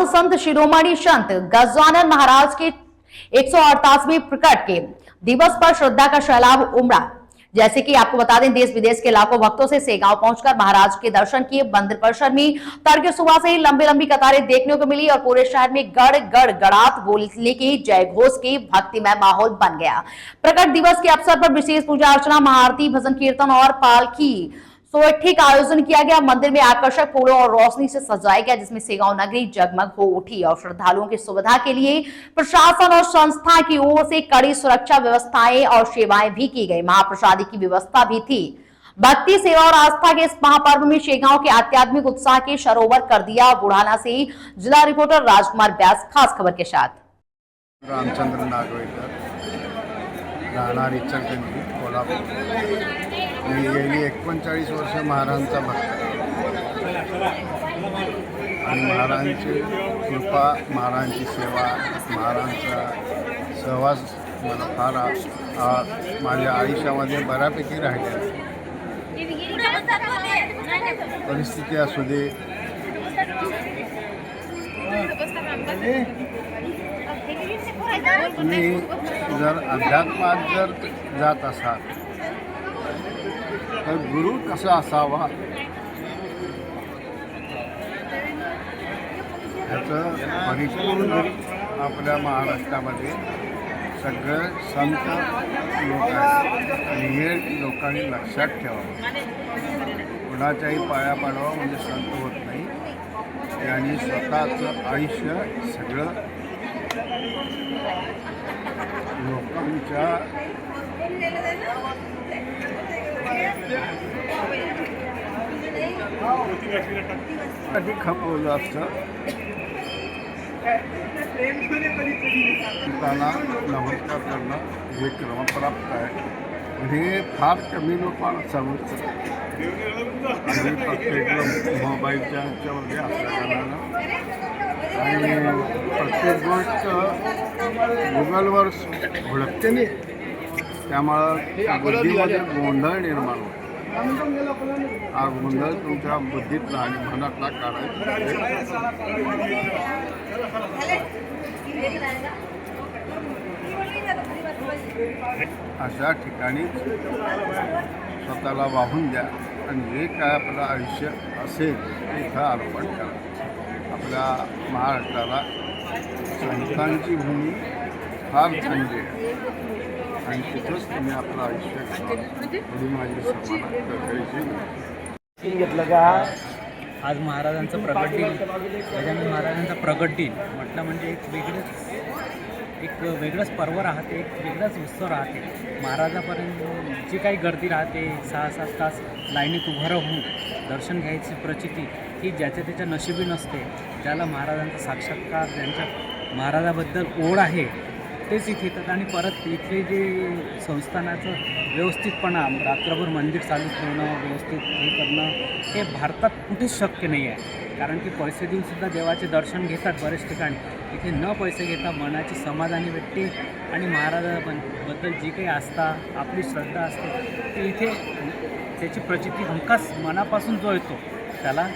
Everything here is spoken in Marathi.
संत शिरोमणि संत गजानन महाराज के 188वें प्रकट के दिवस पर श्रद्धा का सैलाब उमड़ा। जैसे कि आपको बता दें, देश विदेश के लाखों भक्तों से सेगांव पहुंचकर महाराज के दर्शन किए। मंदिर परिसर में तड़के सुबह से ही लंबी लंबी कतारें देखने को मिली और पूरे शहर में गड़ गड़ गड़ात बोलने के जय घोष के भक्तिमय माहौल बन गया। प्रकट दिवस के अवसर पर विशेष पूजा अर्चना, महाआरती, भजन कीर्तन और पालकी सोएठी का आयोजन किया गया। मंदिर में आकर्षक फूलों और रोशनी से सजाया गया, जिसमें सेगांव नगरी जगमग हो उठी और श्रद्धालुओं की सुविधा के लिए प्रशासन और संस्था की ओर से कड़ी सुरक्षा व्यवस्थाएं और सेवाएं भी की गई। महाप्रसादी की व्यवस्था भी थी। भक्ति, सेवा और आस्था के इस महापर्व में सेगांव के आध्यात्मिक उत्साह के सरोवर कर दिया। बुढ़ाना से जिला रिपोर्टर राजकुमार व्यास खास खबर के साथ। रामचंद्र नागवेकर, राहणार इचलकरंजी, कोल्हापूर। मी गेली 39 वर्ष महाराजांचा भक्त आणि महाराजांची कृपा, महाराजांची सेवा, महाराजांचा सहवास मला फार माझ्या आयुष्यामध्ये बऱ्यापैकी राहिलेला आहे। परिस्थिती असू दे, तुम्ही जर अध्यात्मात जर जात असाल तर गुरु कसा असावा याचं परिपूर्ण आपल्या महाराष्ट्रामध्ये सगळं संत लोक आहेत आणि हे लोकांनी लक्षात ठेवावं। कुणाच्याही पाया पाडावं म्हणजे संत होत नाही। त्यांनी स्वतःचं आयुष्य सगळं लोकांच्या खपवलं असतं। त्यांना नमस्कार करणं हे क्रमप्राप्त आहे। हे फार कमी लोकांना समजतं आणि प्रत्येक मोबाईलच्या ह्याच्यामध्ये असल्या कारणानं आणि प्रत्येक गोष्ट गुगलवर भडकते नाही, त्यामुळं बुद्धीमध्ये गोंधळ निर्माण होतो। हा गोंधळ तुमच्या बुद्धीतला आणि मनातला काढायचा। अशा ठिकाणी स्वतःला वाहून द्या आणि जे काय आपलं आयुष्य असेल ते इथं अर्पण करा। आपल्या महाराष्ट्राला संतांची भूमी फार चांगली आहे आणि तिथंच तुम्ही आपलं आयुष्य थोडी माझी समाधान घेतलं का। आज महाराजांचं प्रकट दिन, गजानन महाराजांचा प्रकट दिन म्हटलं म्हणजे एक वेगळंच पर्व राहते, एक वेगळाच उत्सव राहते। महाराजापर्यंत जी काही गर्दी राहते, 6-7 तास लाईनीत उभं राहून दर्शन घ्यायची प्रचिती ही ज्याच्या त्याच्या नशिबी नसते। ज्याला महाराजांचा साक्षात्कार, ज्यांच्या महाराजाबद्दल ओढ आहे तेच इथे येतात आणि परत इथले जे संस्थानाचं व्यवस्थितपणा, रात्रभर मंदिर चालू ठेवणं, व्यवस्थित हे करणं हे भारतात कुठेच शक्य नाही आहे। कारण की पैसे देऊनसुद्धा देवाचे दर्शन घेतात बरेच ठिकाणी, इथे न पैसे घेता मनाची समाधानी भेटते आणि महाराजांबद्दल जी काही आस्था, आपली श्रद्धा असते ती इथे त्याची प्रचिती हमखास मनापासून जो येतो त्याला